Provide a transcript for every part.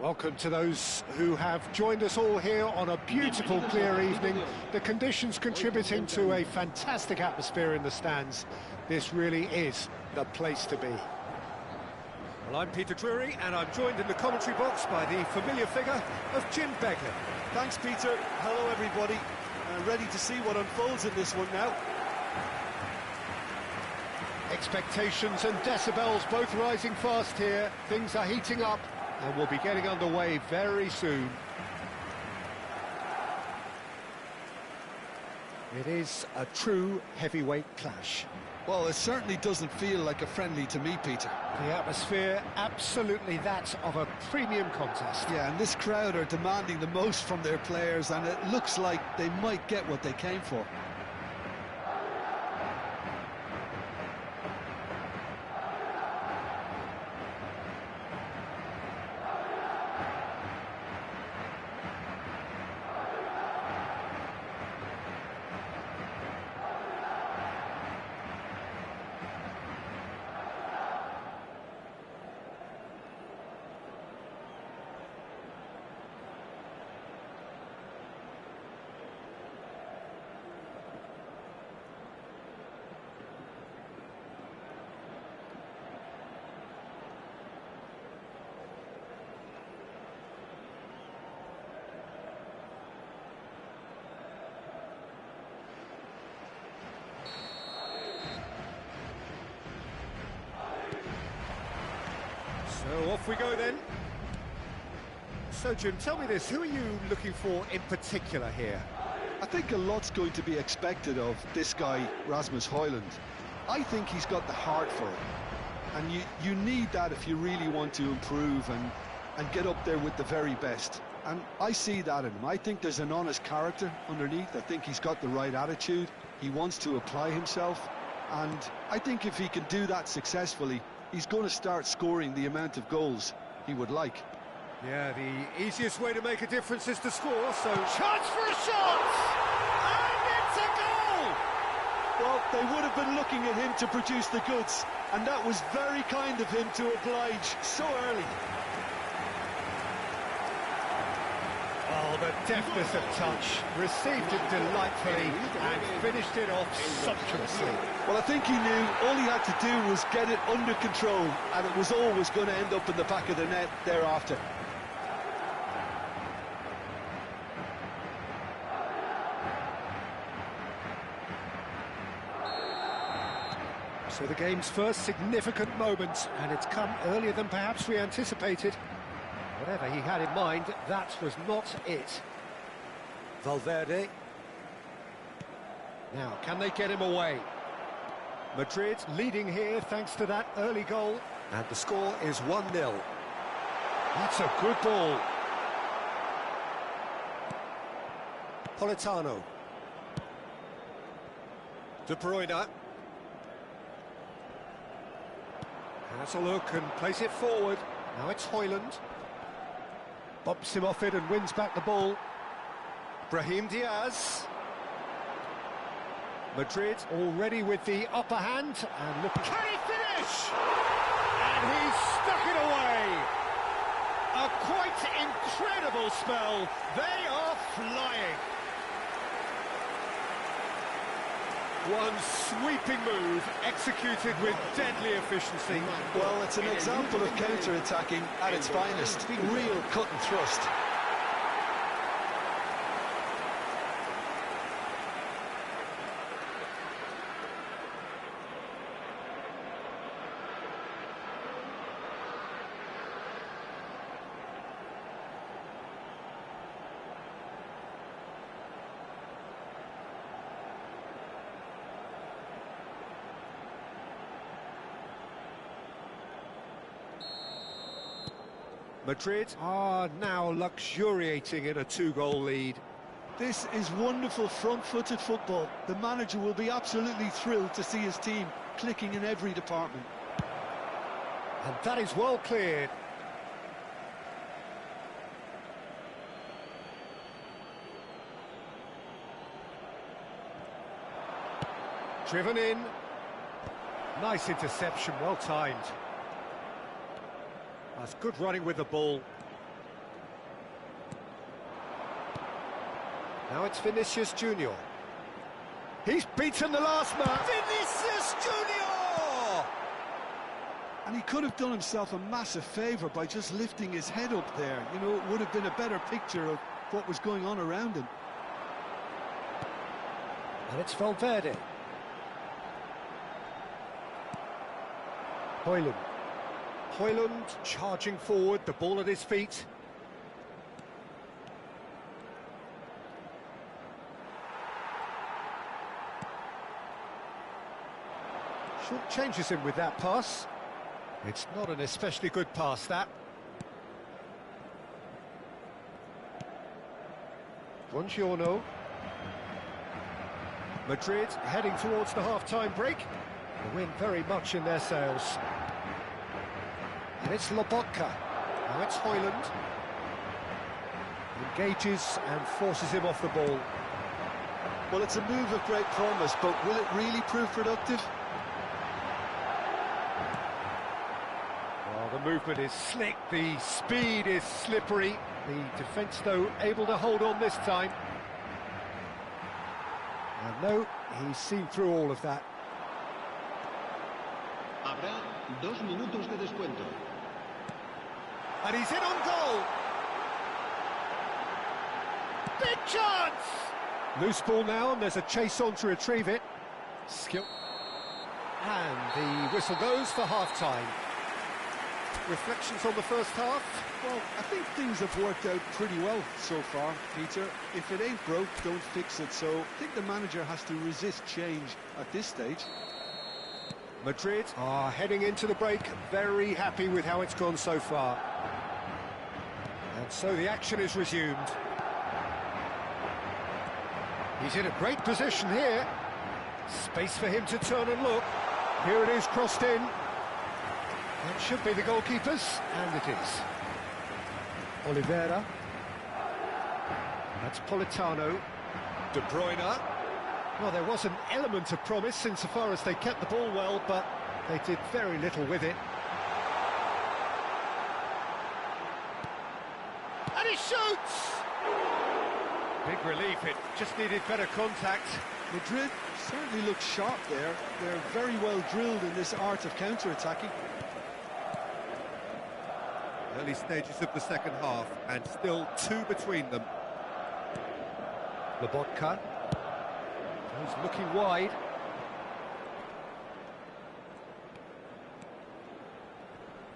Welcome to those who have joined us all here on a beautiful, clear evening. The conditions contributing to a fantastic atmosphere in the stands. This really is the place to be. Well, I'm Peter Drury, and I'm joined in the commentary box by the familiar figure of Jim Beglin. Thanks, Peter. Hello, everybody. Ready to see what unfolds in this one now. Expectations and decibels both rising fast here. Things are heating up, and we'll be getting underway very soon. It is a true heavyweight clash. Well, it certainly doesn't feel like a friendly to me, Peter. The atmosphere, absolutely that of a premium contest. Yeah, and this crowd are demanding the most from their players, and it looks like they might get what they came for. So off we go then. So Jim, tell me this, who are you looking for in particular here? I think a lot's going to be expected of this guy, Rasmus Højlund. I think he's got the heart for it. And you need that if you really want to improve and get up there with the very best. And I see that in him. I think there's an honest character underneath. I think he's got the right attitude. He wants to apply himself. And I think if he can do that successfully, he's going to start scoring the amount of goals he would like. Yeah, the easiest way to make a difference is to score, so... Chance for a shot! And it's a goal! Well, they would have been looking at him to produce the goods, and that was very kind of him to oblige so early. Oh, the deftness of touch, received it delightfully and finished it off sumptuously. Well, I think he knew all he had to do was get it under control, and it was always going to end up in the back of the net thereafter. So the game's first significant moment, and it's come earlier than perhaps we anticipated. Whatever he had in mind, that was not it. Valverde. Now, can they get him away? Madrid leading here thanks to that early goal. And the score is 1-0. That's a good ball. Politano. De Bruyne. Has a look and plays it forward. Now it's Højlund. Bumps him off it and wins back the ball. Brahim Diaz. Madrid already with the upper hand, and look, can he finish? And he's stuck it away. A quite incredible spell. They are flying. One sweeping move, executed with deadly efficiency. Well, it's an example of counter-attacking at its finest. Real cut and thrust. Madrid are now luxuriating in a two-goal lead. This is wonderful front-footed football. The manager will be absolutely thrilled to see his team clicking in every department. And that is well cleared. Driven in. Nice interception, well timed. That's good running with the ball. Now it's Vinicius Junior. He's beaten the last man. Vinicius Junior! And he could have done himself a massive favour by just lifting his head up there. You know, it would have been a better picture of what was going on around him. And it's Valverde. Højlund. Højlund charging forward, the ball at his feet. Short changes him with that pass. It's not an especially good pass, that. Buongiorno. Madrid heading towards the half-time break. The wind very much in their sails. And it's Lobotka. Now it's Højlund. Engages and forces him off the ball. Well, it's a move of great promise, but will it really prove productive? Well, the movement is slick, the speed is slippery. The defence, though, able to hold on this time. And no, he's seen through all of that. Habrá 2 minutos de descuento. And he's in on goal. Big chance! Loose ball now, and there's a chase on to retrieve it. Skill. And the whistle goes for half-time. Reflections on the first half? Well, I think things have worked out pretty well so far, Peter. If it ain't broke, don't fix it. So I think the manager has to resist change at this stage. Madrid are heading into the break, very happy with how it's gone so far. And so the action is resumed. He's in a great position here. Space for him to turn and look. Here it is, crossed in. That should be the goalkeeper's, and it is. Oliveira. That's Politano. De Bruyne. Well, there was an element of promise insofar as they kept the ball well, but they did very little with it. And he shoots! Big relief, it just needed better contact. Madrid certainly look sharp there. They're very well drilled in this art of counter-attacking. Early stages of the second half, and still 2 between them. Lobotka. He's looking wide.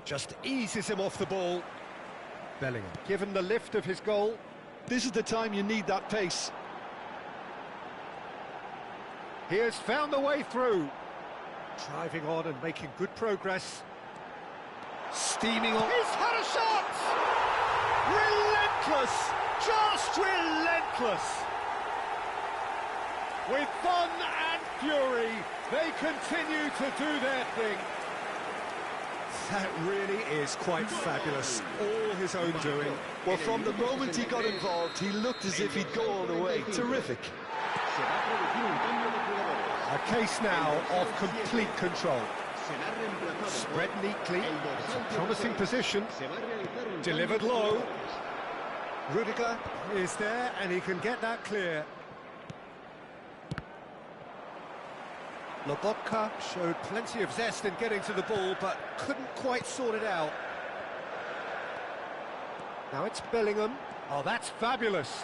Just eases him off the ball. Bellingham, given the lift of his goal. This is the time you need that pace. He has found the way through. Driving on and making good progress. Steaming on. He's had a shot! Relentless! Just relentless! With fun and fury, they continue to do their thing. That really is quite fabulous. All his own doing. Well, from the moment he got involved, he looked as if he'd go all the way. Terrific. A case now of complete control. Spread neatly, it's a promising position, delivered low. Rudiger is there and he can get that clear. Lobotka showed plenty of zest in getting to the ball, but couldn't quite sort it out. Now it's Bellingham. Oh, that's fabulous.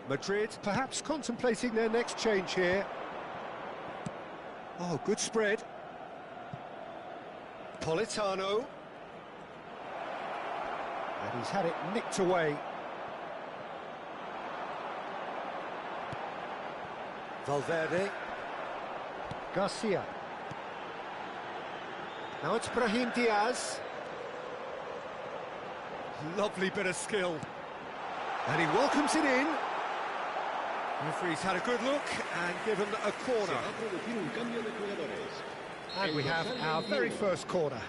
Madrid perhaps contemplating their next change here. Oh, good spread. Politano. And he's had it nicked away. Valverde. Garcia. Now it's Brahim Diaz. Lovely bit of skill. And he welcomes it in. Referee's had a good look and given a corner. And we have our very first corner.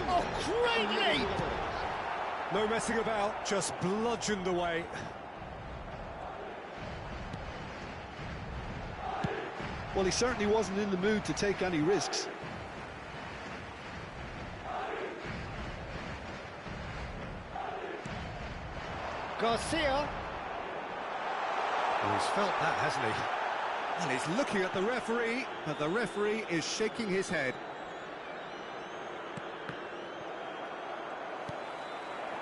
Oh, great leap! No messing about, just bludgeoned away. Well, he certainly wasn't in the mood to take any risks. Garcia. Well, he's felt that, hasn't he? And he's looking at the referee, but the referee is shaking his head.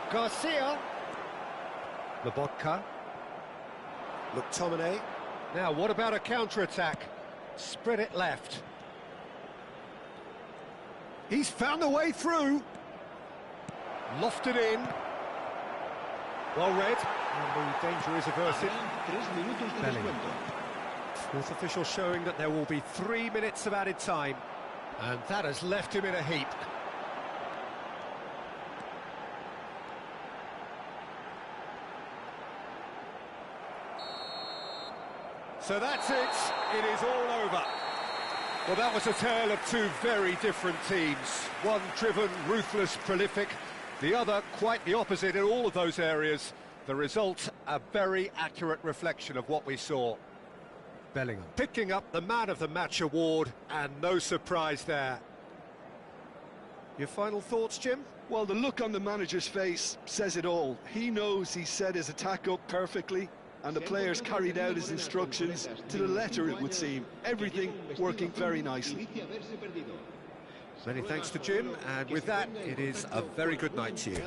Garcia. Lobotka. McTominay. Now, what about a counter-attack? Spread it left. He's found a way through. Lofted in. Well read. And the danger is averted. Fourth official showing that there will be 3 minutes of added time. And that has left him in a heap. So that's it. It is all over. Well, that was a tale of two very different teams. One driven, ruthless, prolific. The other quite the opposite in all of those areas. The result, a very accurate reflection of what we saw. Bellingham picking up the Man of the Match award, and no surprise there. Your final thoughts, Jim? Well, the look on the manager's face says it all. He knows he set his attack up perfectly, and the players carried out his instructions to the letter, it would seem. Everything working very nicely. Many thanks to Jim, and with that, it is a very good night to you.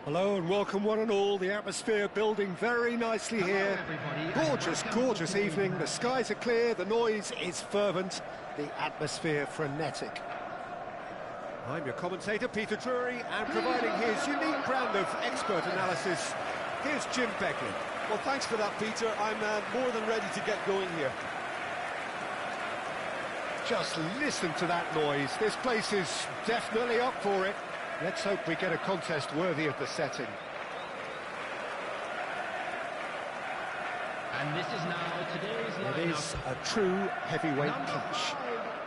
Hello and welcome one and all. The atmosphere building very nicely here. Gorgeous, gorgeous evening. The skies are clear, the noise is fervent, the atmosphere frenetic. I'm your commentator, Peter Drury, and providing his unique brand of expert analysis, here's Jim Beckley. Well, thanks for that, Peter. I'm more than ready to get going here. Just listen to that noise. This place is definitely up for it. Let's hope we get a contest worthy of the setting. And this is now today's lineup. It is a true heavyweight clash.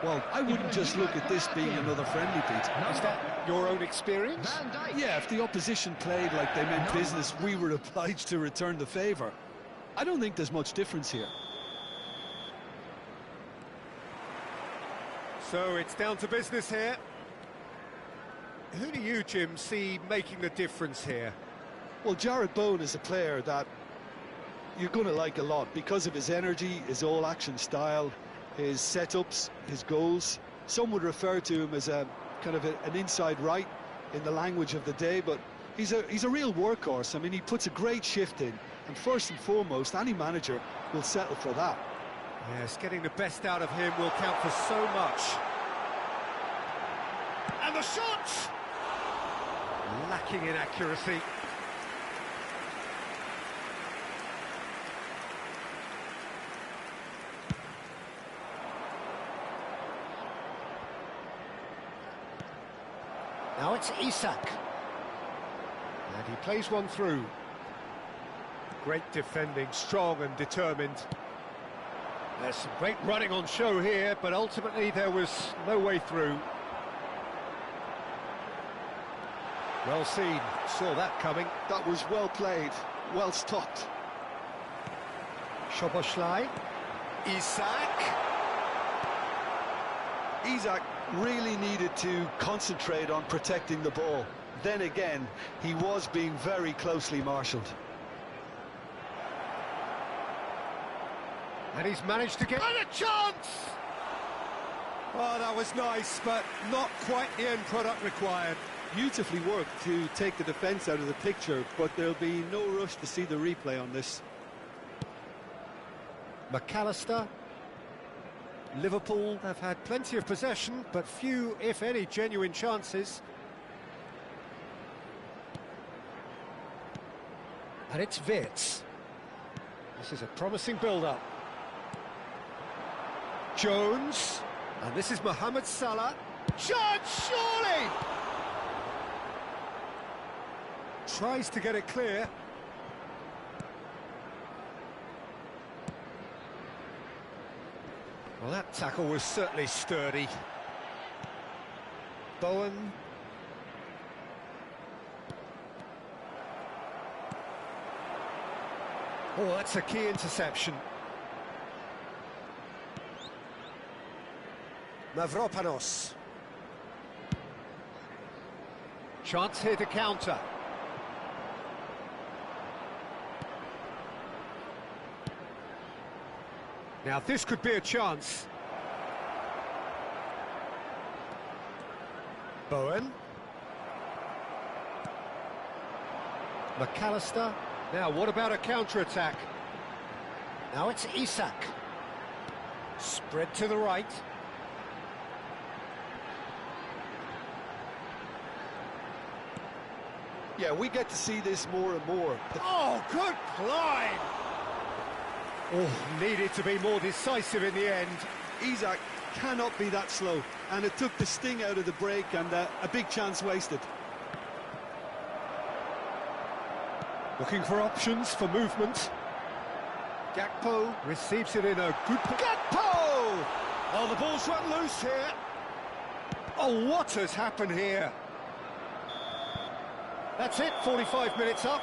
Well, I wouldn't just look at this being another friendly, Peter. Is that your own experience? Yeah, if the opposition played like they meant business, we were obliged to return the favour. I don't think there's much difference here. So it's down to business here. Who do you, Jim, see making the difference here? Well, Jarrod Bowen is a player that you're going to like a lot because of his energy, his all-action style, his setups, his goals. Some would refer to him as a kind of an inside right in the language of the day, but he's a real workhorse. I mean, he puts a great shift in, and first and foremost, any manager will settle for that. Yes, getting the best out of him will count for so much. And the shot! Lacking in accuracy. Now it's Isak. And he plays one through. Great defending, strong and determined. There's some great running on show here, but ultimately there was no way through. Well seen, saw that coming. That was well played, well stopped. Szoboszlai. Isak. Isak really needed to concentrate on protecting the ball. Then again, he was being very closely marshalled. And he's managed to get... And a chance! Oh, that was nice, but not quite the end product required. Beautifully worked to take the defence out of the picture, but there'll be no rush to see the replay on this. McAllister. Liverpool have had plenty of possession, but few, if any, genuine chances. And it's Wirtz. This is a promising build-up. Jones. And this is Mohamed Salah. Chance, surely! Tries to get it clear. Well, that tackle was certainly sturdy. Bowen. Oh, that's a key interception. Mavropanos. Chance here to counter. Now this could be a chance. Bowen. McAllister. Now what about a counter-attack? Now it's Isak. Spread to the right. Yeah, we get to see this more and more. Oh, good climb! Oh, needed to be more decisive in the end. Isak cannot be that slow, and it took the sting out of the break, and a big chance wasted. Looking for options for movement. Gakpo receives it in a good... Gakpo! Oh, the ball's run loose here. Oh, what has happened here? That's it, 45 minutes up.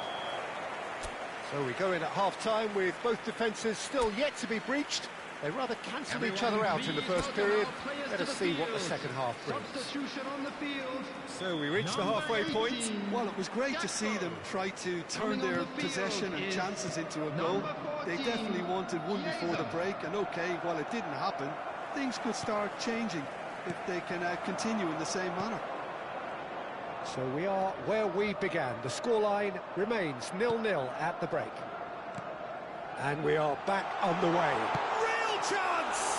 So we go in at half-time with both defences still yet to be breached. They rather cancelled each other out in the first period. Let us see what the second half brings. So we reach the halfway point. Well, it was great to see them try to turn their possession and chances into a goal. They definitely wanted one before the break, and okay, while it didn't happen, things could start changing if they can continue in the same manner. So we are where we began. The scoreline remains 0-0 at the break. And we are back on the way. Real chance!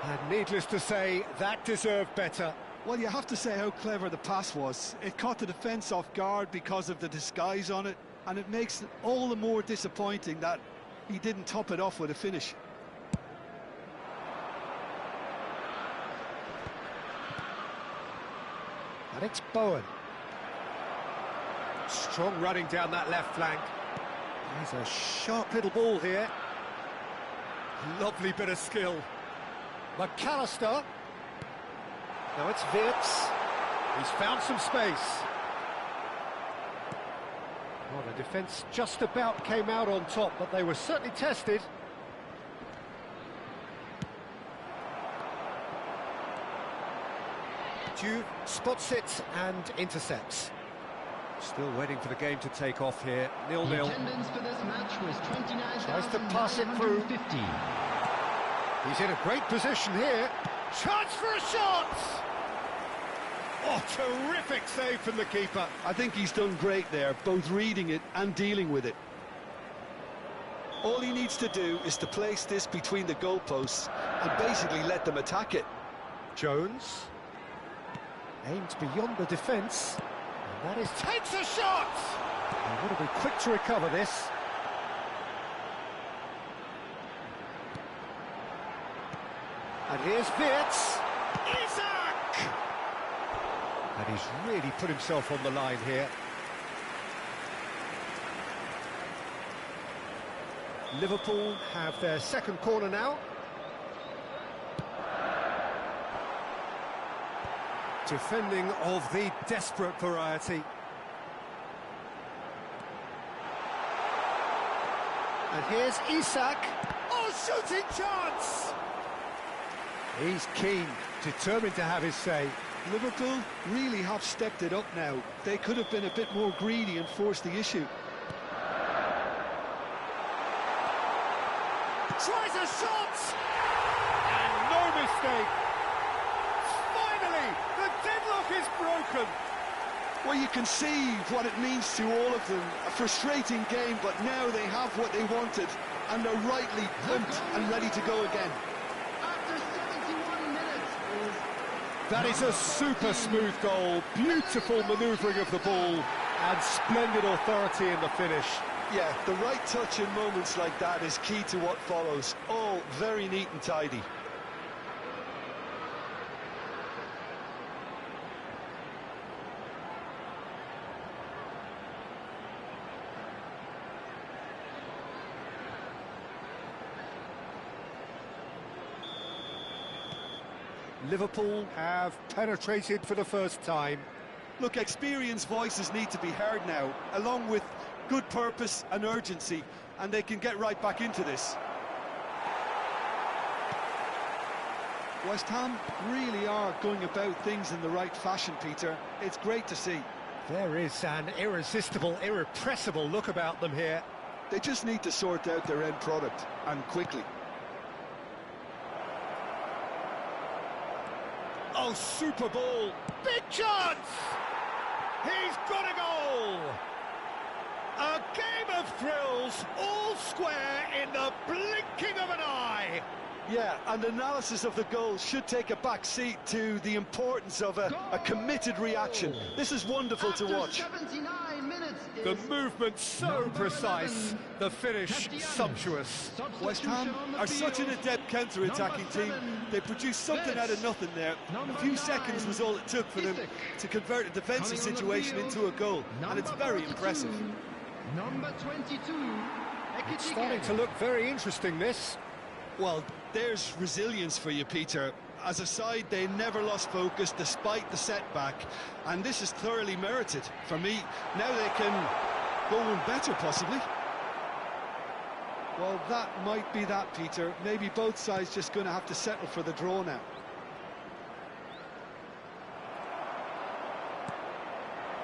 And needless to say, that deserved better. Well, you have to say how clever the pass was. It caught the defence off guard because of the disguise on it, and it makes it all the more disappointing that he didn't top it off with a finish. And it's Bowen. Strong running down that left flank. He's a sharp little ball here. Lovely bit of skill. McAllister. Now it's Wirtz. He's found some space. Well, the defence just about came out on top, but they were certainly tested. Juve spots it and intercepts. Still waiting for the game to take off here. 0-0. Attendance for this match was 29,950. Tries to pass it through. He's in a great position here. Chance for a shot! Oh, terrific save from the keeper. I think he's done great there, both reading it and dealing with it. All he needs to do is to place this between the goalposts and basically let them attack it. Jones aims beyond the defence. And that is... takes a shot! And will be quick to recover this. And here's Wirtz. Isak! And he's really put himself on the line here. Liverpool have their second corner now. Defending of the desperate variety. And here's Isak. Oh, shooting chance! He's keen, determined to have his say. Liverpool really have stepped it up now. They could have been a bit more greedy and forced the issue. Tries a shot! And no mistake! Finally, the deadlock is broken! Well, you can see what it means to all of them. A frustrating game, but now they have what they wanted, and they're rightly pumped and ready to go again. After 71 minutes. That is a super smooth goal, beautiful manoeuvring of the ball, and splendid authority in the finish. Yeah, the right touch in moments like that is key to what follows. All very neat and tidy. Liverpool have penetrated for the first time. Look, experienced voices need to be heard now, along with good purpose and urgency, and they can get right back into this. West Ham really are going about things in the right fashion, Peter. It's great to see. There is an irresistible, irrepressible look about them here. They just need to sort out their end product, and quickly. Oh, super ball! Big chance! He's got a goal! A game of thrills, all square in the blinking of an eye! Yeah, and analysis of the goal should take a back seat to the importance of a committed reaction. This is wonderful to watch. 79 minutes. The movement so precise, the finish sumptuous. West Ham are such an adept counter-attacking team. They produced something out of nothing there. A few seconds was all it took for them to convert a defensive situation into a goal, and it's very impressive. Number 22. It's starting to look very interesting, this. Well, there's resilience for you, Peter. As a side, they never lost focus despite the setback, and this is thoroughly merited. For me, now they can go on better, possibly. Well, that might be that, Peter. Maybe both sides just going to have to settle for the draw now.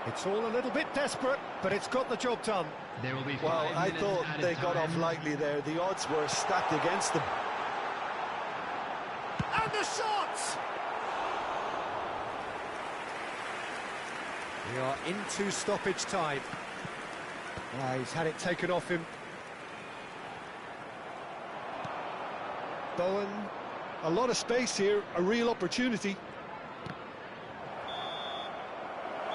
It's all a little bit desperate, but it's got the job done. There will be Well, I thought they got off lightly there. The odds were stacked against them. And the shot! We are into stoppage time. He's had it taken off him. Bowen. A lot of space here, a real opportunity.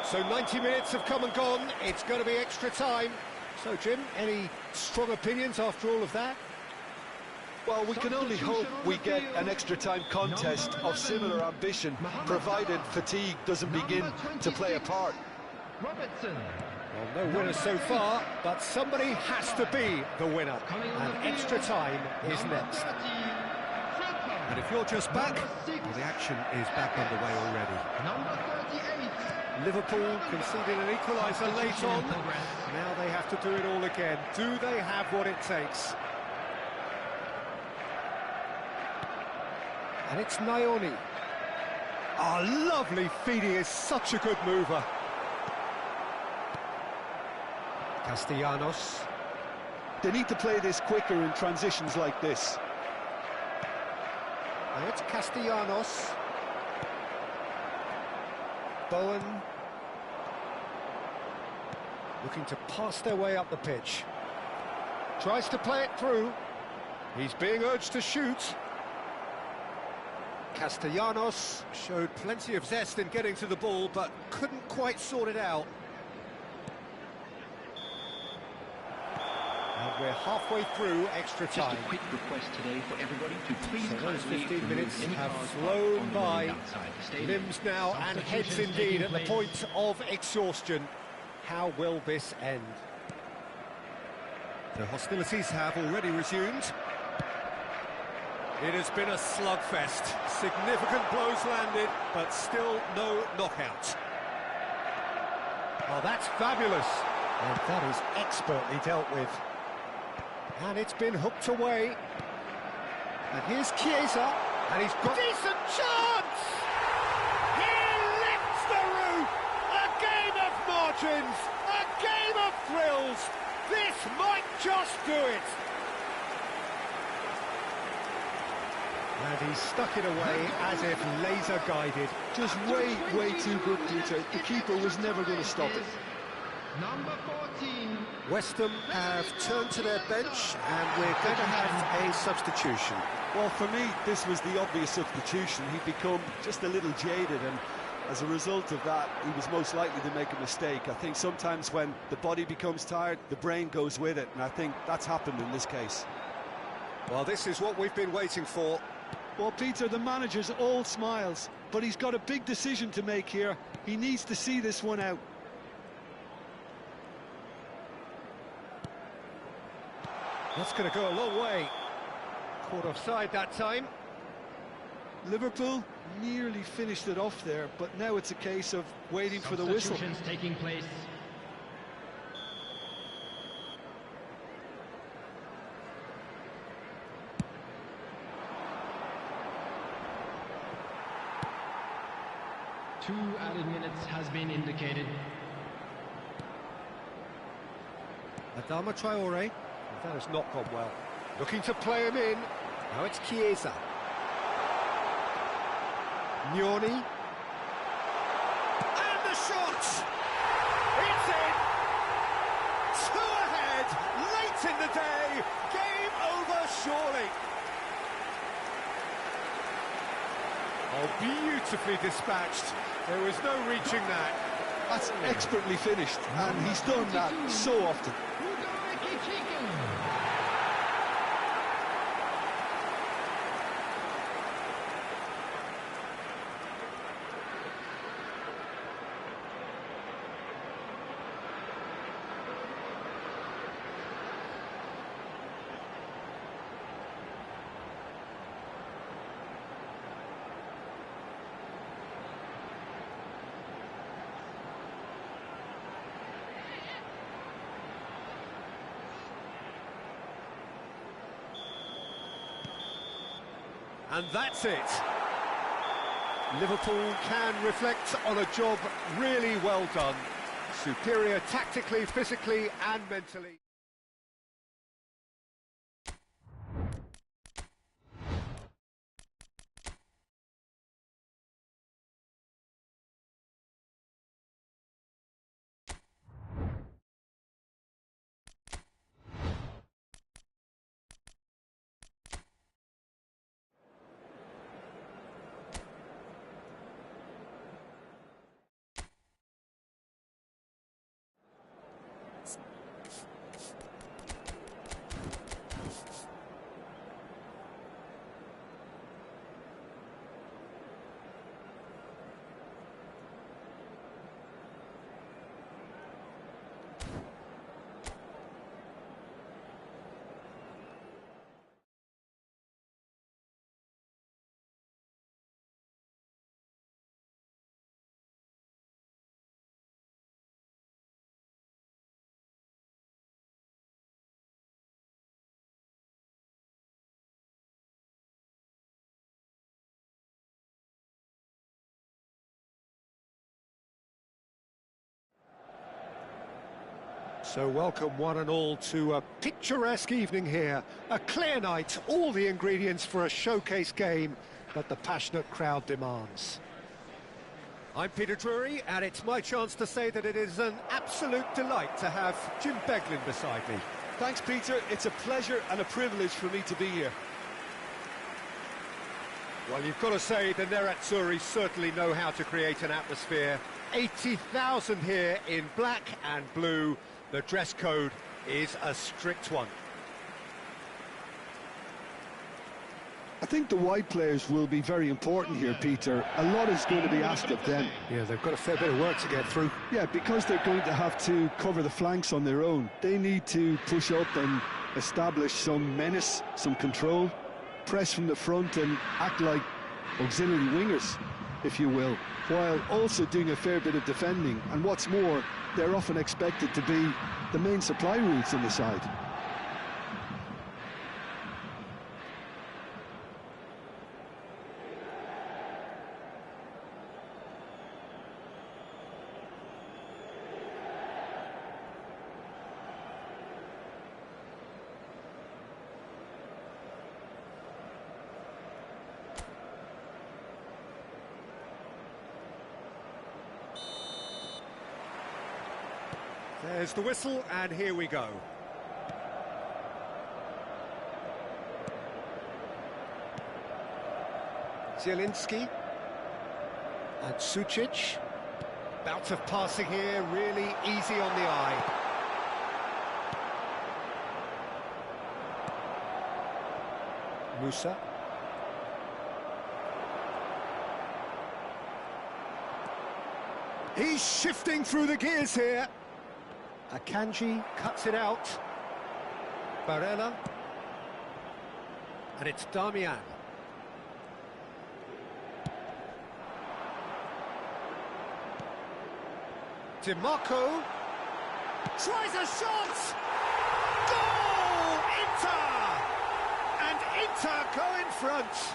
So 90 minutes have come and gone. It's going to be extra time. So, Jim, any strong opinions after all of that? Well, we can only hope we get an extra-time contest of similar ambition, provided fatigue doesn't begin to play a part. Robertson. Well, no winner so far, but somebody has to be the winner. And extra time is next. And if you're just back, well, the action is back underway already. Number 38. Liverpool conceded an equaliser late on. Now they have to do it all again. Do they have what it takes? And it's Nayoni. Oh, lovely feed. He is such a good mover. Castellanos. They need to play this quicker in transitions like this. And it's Castellanos. Bowen. Looking to pass their way up the pitch. Tries to play it through. He's being urged to shoot. Castellanos showed plenty of zest in getting to the ball, but couldn't quite sort it out. And we're halfway through extra time. Just a quick request today for everybody to please So those kindly 15 minutes any have cars flown on the by. road outside the stadium. Limbs now and heads Substitutions indeed taking at the place. point of exhaustion. How will this end? The hostilities have already resumed. It has been a slugfest. Significant blows landed, but still no knockout. Oh, that's fabulous. And that is expertly dealt with. And it's been hooked away. And here's Chiesa. And he's got... Decent chance! He lifts the roof! A game of margins! A game of thrills! This might just do it! And he stuck it away as if laser-guided. Just way too good, Peter. The keeper was never going to stop it. Number 14. West Ham have turned to their bench, and we're going to have a substitution. Well, for me, this was the obvious substitution. He'd become just a little jaded, and as a result of that, he was most likely to make a mistake. I think sometimes when the body becomes tired, the brain goes with it, and I think that's happened in this case. Well, this is what we've been waiting for. Well, Peter, the manager's all smiles, but he's got a big decision to make here. He needs to see this one out. That's going to go a long way. Caught offside that time. Liverpool nearly finished it off there, but now it's a case of waiting for the whistle. Substitutions taking place. Two added minutes has been indicated. Adama Traore. That has not gone well. Looking to play him in. Now it's Chiesa. Nyoni. And the shot! It's in! Two ahead, late in the day. Game over, surely. Oh, beautifully dispatched. There was no reaching that. That's expertly finished, and he's done that so often. And that's it. Liverpool can reflect on a job really well done. Superior tactically, physically and mentally. So welcome one and all to a picturesque evening here. A clear night, all the ingredients for a showcase game that the passionate crowd demands. I'm Peter Drury, and it's my chance to say that it is an absolute delight to have Jim Beglin beside me. Thanks, Peter. It's a pleasure and a privilege for me to be here. Well, you've got to say the Nerazzurri certainly know how to create an atmosphere. 80,000 here in black and blue. The dress code is a strict one. I think the wide players will be very important here, Peter. A lot is going to be asked of them. Yeah, they've got a fair bit of work to get through. Yeah, because they're going to have to cover the flanks on their own. They need to push up and establish some menace, some control, press from the front and act like auxiliary wingers, if you will, while also doing a fair bit of defending. And what's more, they're often expected to be the main supply routes in the side. There's the whistle, and here we go. Zielinski. And Sucic. Bout of passing here, really easy on the eye. Musa. He's shifting through the gears here. Akanji cuts it out. Barella. And it's Damian. DiMarco tries a shot! Goal! Inter! And Inter go in front.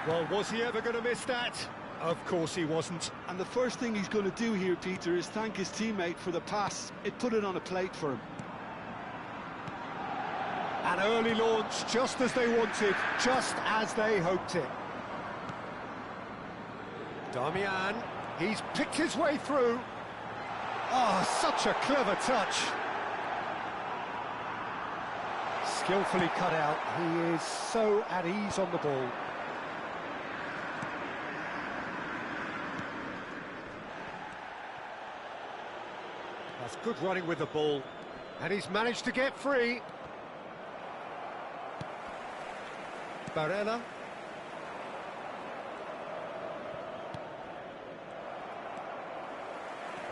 Well, was he ever going to miss that? Of course he wasn't. And the first thing he's going to do here, Peter, is thank his teammate for the pass. It put it on a plate for him. An early launch, just as they wanted, just as they hoped it. Damian, he's picked his way through. Oh, such a clever touch. Skillfully cut out. He is so at ease on the ball. That's good running with the ball. And he's managed to get free. Barella.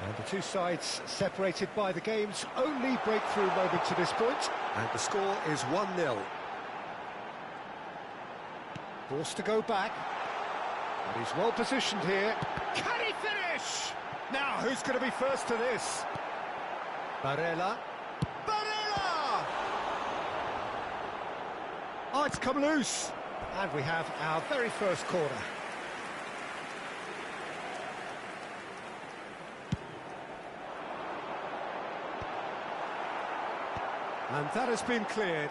And the two sides separated by the game's only breakthrough moment to this point. And the score is 1-0. Forced to go back. And he's well positioned here. Can he finish? Now, who's going to be first to this? Barella. Barella! Oh, it's come loose. And we have our very first corner. And that has been cleared.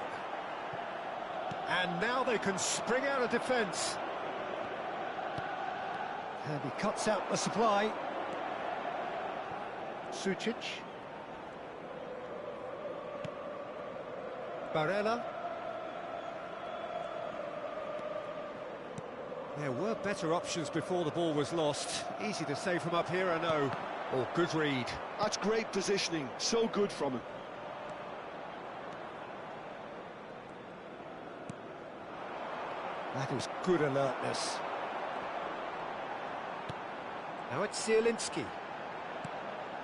And now they can spring out of defence. And he cuts out the supply. Sucic. Barella. There were better options before the ball was lost. Easy to say from up here, I know. Oh, good read. That's great positioning. So good from him. That is good alertness. Now it's Zielinski.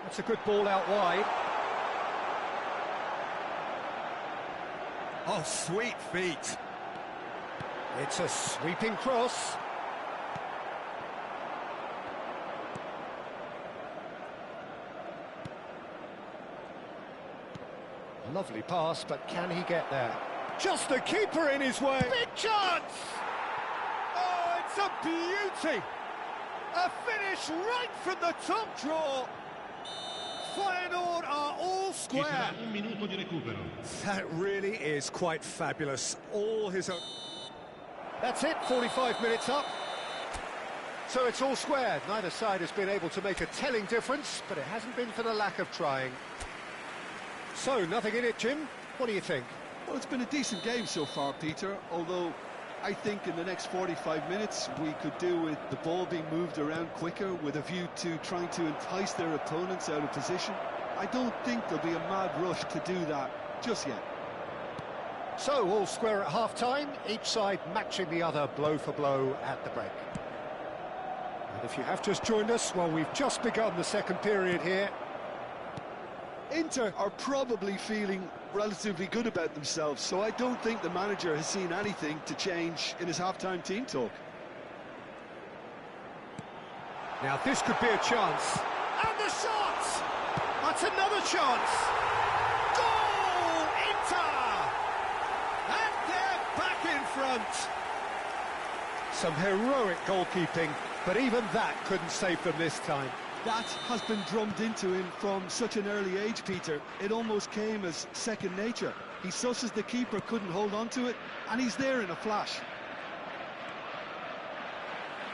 That's a good ball out wide. Oh, sweet feet. It's a sweeping cross. Lovely pass, but can he get there? Just the keeper in his way. Big chance! Oh, it's a beauty! A finish right from the top draw. Feyenoord are all square. That really is quite fabulous. All his own. That's it, 45 minutes up. So it's all square. Neither side has been able to make a telling difference, but it hasn't been for the lack of trying. So, nothing in it, Jim. What do you think? Well, it's been a decent game so far, Peter, although I think in the next 45 minutes we could do with the ball being moved around quicker with a view to trying to entice their opponents out of position. I don't think there'll be a mad rush to do that just yet. So, all square at half-time, each side matching the other blow for blow at the break. And if you have just joined us, well, we've just begun the second period here. Inter are probably feeling relatively good about themselves, so I don't think the manager has seen anything to change in his half-time team talk. Now this could be a chance. And the shot! That's another chance! Goal! Inter! And they're back in front! Some heroic goalkeeping, but even that couldn't save them this time. That has been drummed into him from such an early age, Peter. It almost came as second nature. He susses the keeper couldn't hold on to it, and he's there in a flash.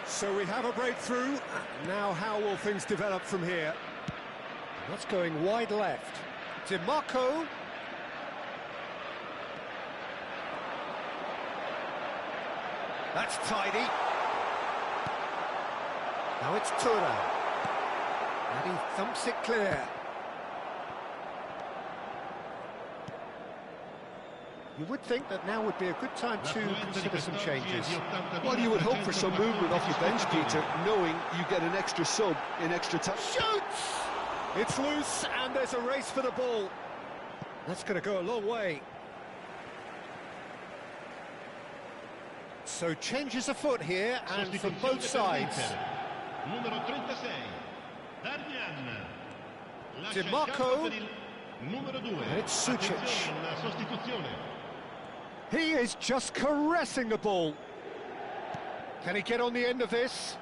So we have a breakthrough. Now how will things develop from here? That's going wide left. DiMarco. That's tidy. Now it's Thuram. And he thumps it clear. You would think that now would be a good time to consider some changes. Well, you would hope for some movement off your bench, Peter, knowing you get an extra sub in extra time. Shoots! It's loose, and there's a race for the ball. That's going to go a long way. So changes afoot here, and from both sides. DiMarco. And it's Sucic. He is just caressing the ball. Can he get on the end of this?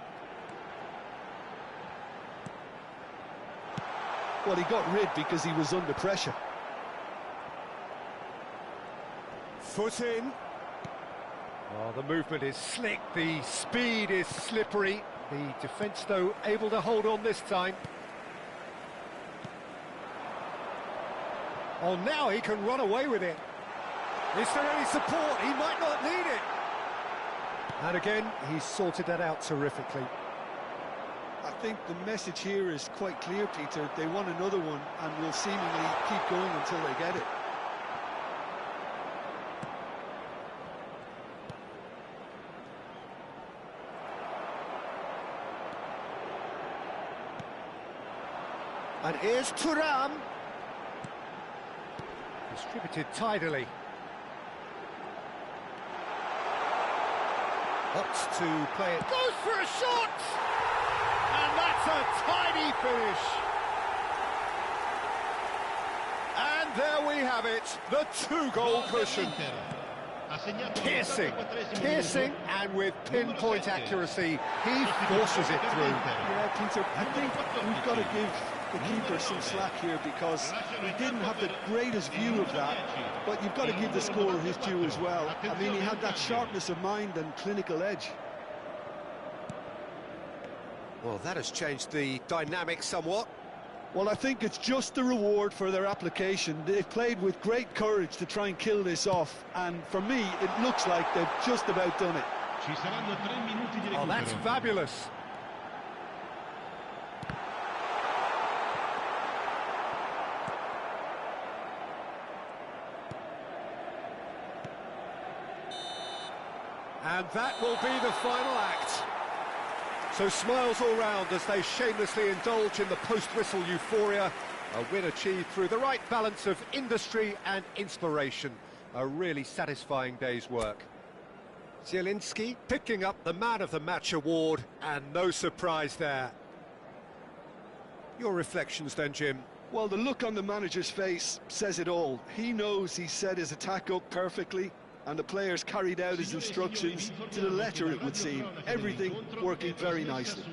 Well, he got rid because he was under pressure. Foot in. Oh, the movement is slick, the speed is slippery. The defence, though, able to hold on this time. Oh, now he can run away with it. Is there any support? He might not need it. And again, he's sorted that out terrifically. I think the message here is quite clear, Peter. They want another one and will seemingly keep going until they get it. And here's Thuram. Distributed tidily. Opts to play it. Goes for a shot! And that's a tidy finish. And there we have it, the two-goal cushion. Piercing, and with pinpoint accuracy, he forces it through. Yeah, Peter, I think we've got to give the keeper some slack here because he didn't have the greatest view of that, but you've got to give the scorer his due as well. I mean, he had that sharpness of mind and clinical edge. Well, that has changed the dynamic somewhat. Well, I think it's just the reward for their application. They've played with great courage to try and kill this off, and for me, it looks like they've just about done it. Oh, that's fabulous. And that will be the final act. So smiles all round as they shamelessly indulge in the post-whistle euphoria. A win achieved through the right balance of industry and inspiration. A really satisfying day's work. Zielinski picking up the Man of the Match award, and no surprise there. Your reflections then, Jim? Well, the look on the manager's face says it all. He knows he set his attack up perfectly, and the players carried out his instructions to the letter, it would seem. Everything working very nicely.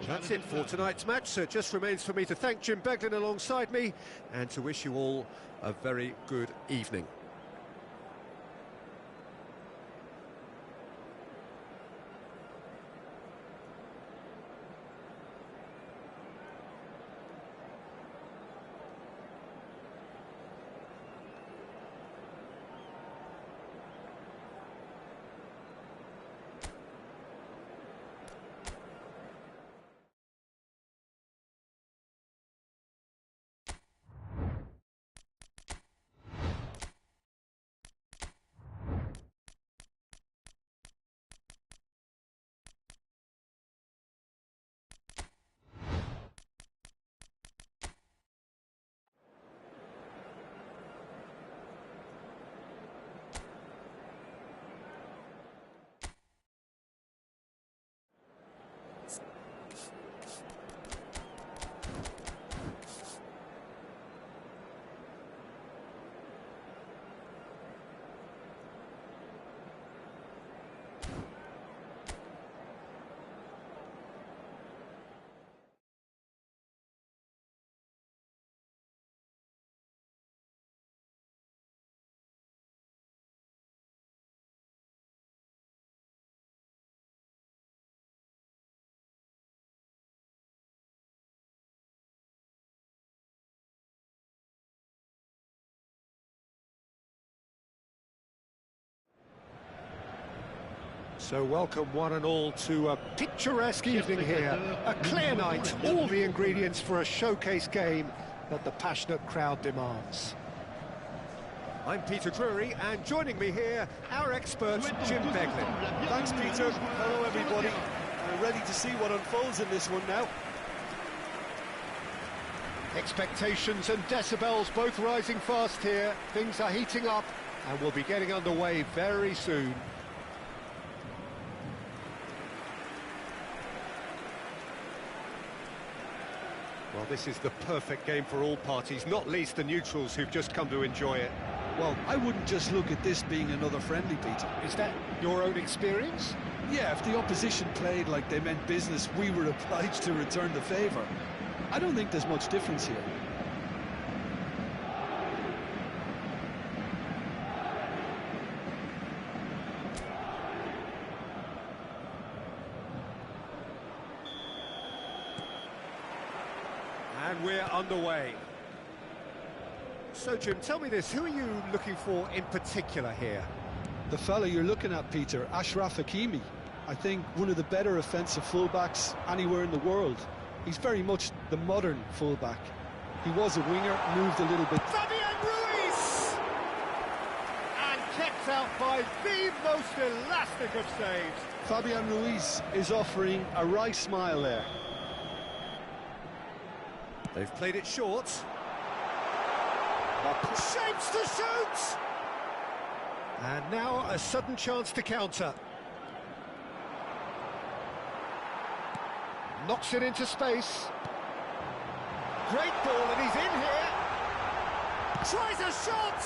That's it for tonight's match, so it just remains for me to thank Jim Beglin alongside me and to wish you all a very good evening. So welcome one and all to a picturesque evening here. A clear night, all the ingredients for a showcase game that the passionate crowd demands. I'm Peter Drury, and joining me here, our expert, Jim Beglin. Thanks, Peter. Hello, everybody. Ready to see what unfolds in this one now. Expectations and decibels both rising fast here. Things are heating up, and we'll be getting underway very soon. Well, this is the perfect game for all parties, not least the neutrals who've just come to enjoy it. Well, I wouldn't just look at this being another friendly, Peter. Is that your own experience? Yeah, if the opposition played like they meant business, we were obliged to return the favour. I don't think there's much difference here. And we're underway. So, Jim, tell me this, who are you looking for in particular here? The fella you're looking at, Peter, Achraf Hakimi. I think one of the better offensive fullbacks anywhere in the world. He's very much the modern fullback. He was a winger, moved a little bit. Fabian Ruiz! And kept out by the most elastic of saves. Fabian Ruiz is offering a right smile there. They've played it short. Shapes to shoot! And now a sudden chance to counter. Knocks it into space. Great ball, and he's in here. Tries a shot!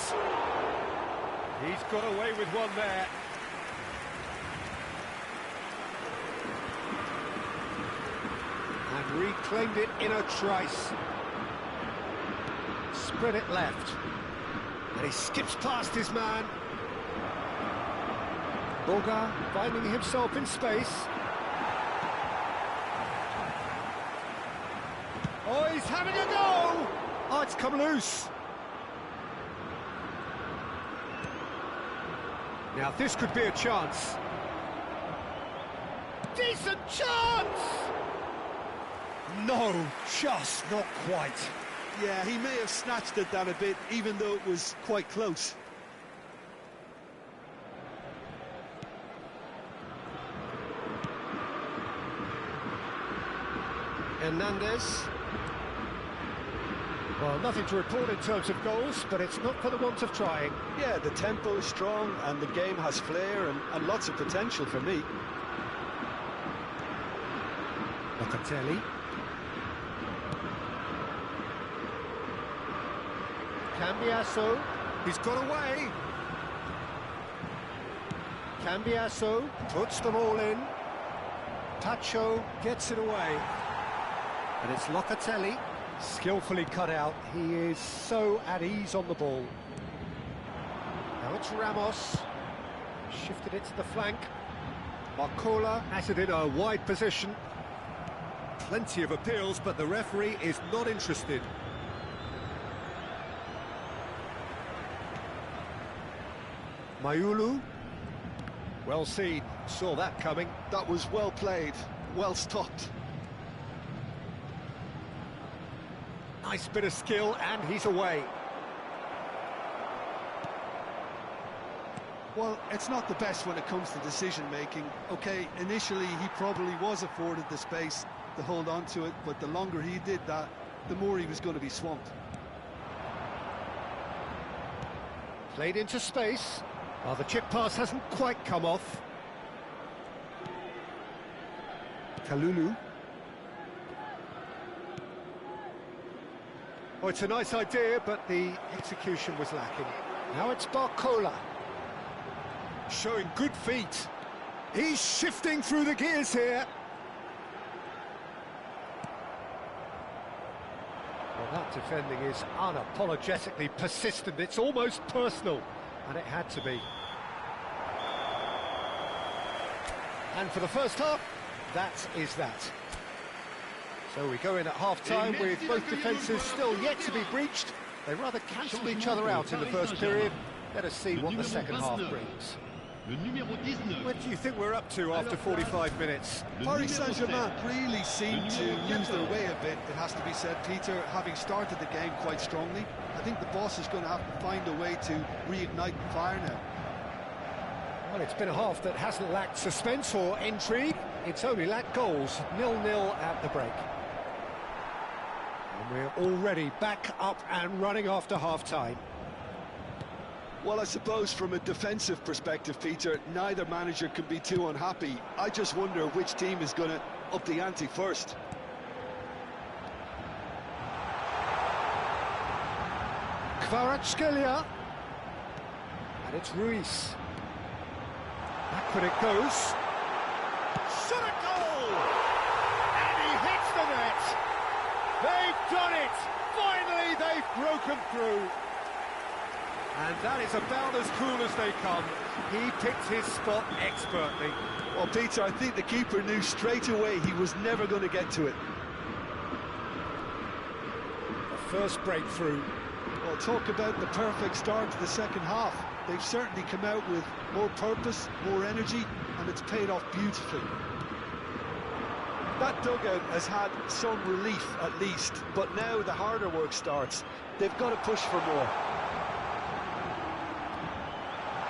He's got away with one there. And reclaimed it in a trice. Spread it left. And he skips past his man. Braga finding himself in space. Oh, he's having a go! Oh, it's come loose. Now, this could be a chance. Decent chance! No, just not quite. Yeah, he may have snatched at that a bit, even though it was quite close. Hernandez. Well, nothing to report in terms of goals, but it's not for the want of trying. Yeah, the tempo is strong and the game has flair and lots of potential for me. Locatelli. Cambiasso. He's got away. Cambiasso puts them all in. Tacho gets it away. And it's Locatelli. Skillfully cut out. He is so at ease on the ball. Now it's Ramos. Shifted it to the flank. Barcola has it in a wide position. Plenty of appeals, but the referee is not interested. Mayulu. Well seen. Saw that coming. That was well played, well stopped. Nice bit of skill, and he's away. Well, it's not the best when it comes to decision-making. OK, initially he probably was afforded the space to hold on to it, but the longer he did that, the more he was going to be swamped. Played into space. Well, the chip pass hasn't quite come off. Kalulu. Oh, it's a nice idea, but the execution was lacking. Now it's Barcola. Showing good feet. He's shifting through the gears here. Well, that defending is unapologetically persistent. It's almost personal, and it had to be. And for the first half, that is that. So we go in at half-time with both defences still yet to be breached. They rather cancelled each other out in the first period. Let us see what the second half brings. le numéro 19. What do you think we're up to after 45 minutes? Paris Saint-Germain really seem to lose their way a bit, it has to be said, Peter, having started the game quite strongly. I think the boss is going to have to find a way to reignite the fire now. Well, it's been a half that hasn't lacked suspense or intrigue. It's only lacked goals. 0-0 at the break. And we're already back up and running after half-time. Well, I suppose from a defensive perspective, Peter, neither manager can be too unhappy. I just wonder which team is going to up the ante first. Kvaratskhelia. And it's Ruiz. Backward it goes. Shot a goal! And he hits the net! They've done it! Finally, they've broken through. And that is about as cool as they come. He picked his spot expertly. Well, Peter, I think the keeper knew straight away he was never going to get to it. The first breakthrough. Well, talk about the perfect start to the second half. They've certainly come out with more purpose, more energy, and it's paid off beautifully. That dugout has had some relief at least, but now the harder work starts. They've got to push for more.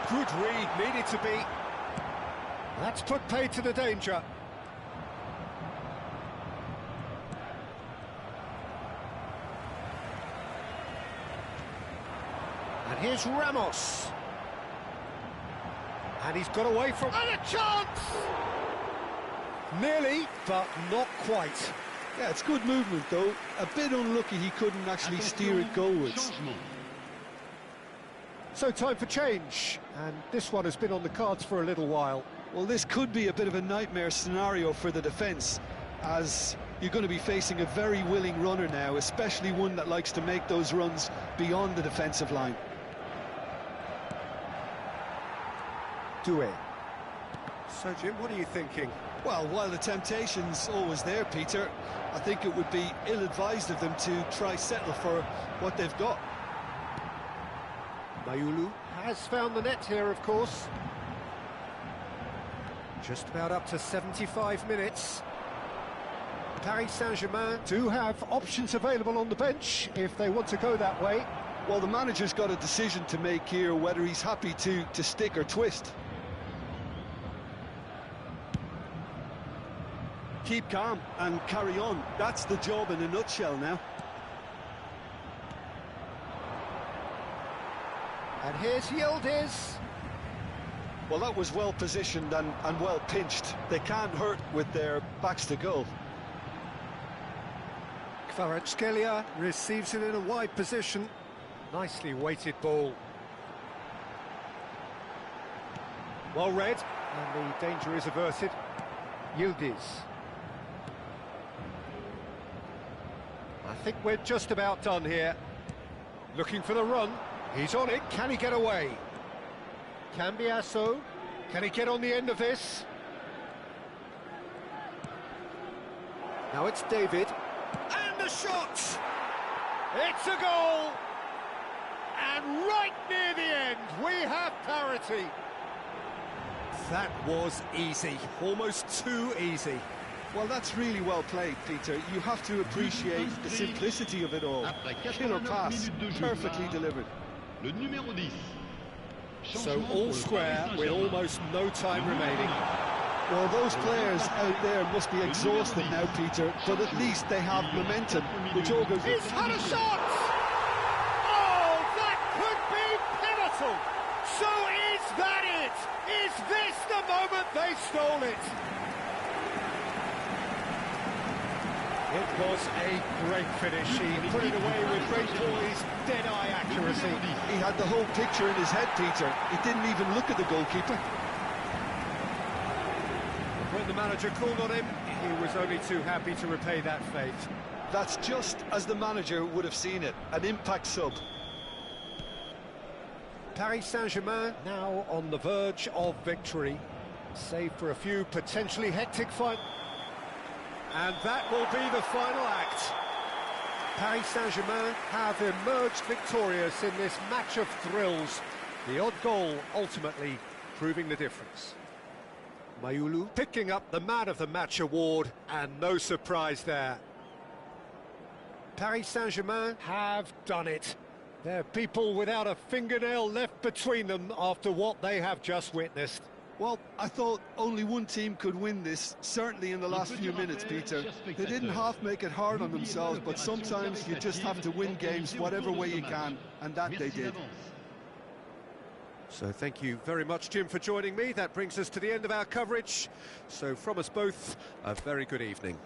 Good read, needed to be. That's put paid to the danger. And here's Ramos. And he's got away from... And a chance! Nearly, but not quite. Yeah, it's good movement though. A bit unlucky he couldn't actually steer it goalwards. So time for change, and this one has been on the cards for a little while. Well, this could be a bit of a nightmare scenario for the defence, as you're going to be facing a very willing runner now, especially one that likes to make those runs beyond the defensive line. Doué. So, Jim, what are you thinking? Well, while the temptation's always there, Peter, I think it would be ill-advised of them to try settle for what they've got. Mayulu has found the net here, of course. Just about up to 75 minutes. Paris Saint-Germain do have options available on the bench if they want to go that way. Well, the manager's got a decision to make here, whether he's happy to stick or twist. Keep calm and carry on. That's the job in a nutshell now. And here's Yildiz. Well, that was well positioned and well pinched. They can't hurt with their backs to goal. Kvaratskhelia receives it in a wide position. Nicely weighted ball. Well read, and the danger is averted. Yildiz. I think we're just about done here. Looking for the run. He's on it. Can he get away? Cambiasso. Can he get on the end of this? Now it's David. And the shot! It's a goal! And right near the end, we have parity. That was easy. Almost too easy. Well, that's really well played, Peter. You have to appreciate the simplicity of it all. Killer pass, perfectly delivered. Le numéro 10. So all square with almost no time remaining. Well, those players out there must be exhausted now, Peter, but at least they have momentum, which all goes... He's had a shot! Oh, that could be pivotal! So is that it? Is this the moment they stole it? It was a great finish. He put it away with great poise, dead-eye accuracy. He had the whole picture in his head, Peter. He didn't even look at the goalkeeper. When the manager called on him, he was only too happy to repay that faith. That's just as the manager would have seen it, an impact sub. Paris Saint-Germain now on the verge of victory, save for a few potentially hectic fights. And that will be the final act. Paris Saint-Germain have emerged victorious in this match of thrills. The odd goal ultimately proving the difference. Mayulu picking up the Man of the Match award, and no surprise there. Paris Saint-Germain have done it. They're people without a fingernail left between them after what they have just witnessed. Well, I thought only one team could win this, certainly in the last few minutes, Peter. They didn't half make it hard on themselves, but sometimes you just have to win games whatever way you can, and that they did. So thank you very much, Jim, for joining me. That brings us to the end of our coverage. So from us both, a very good evening.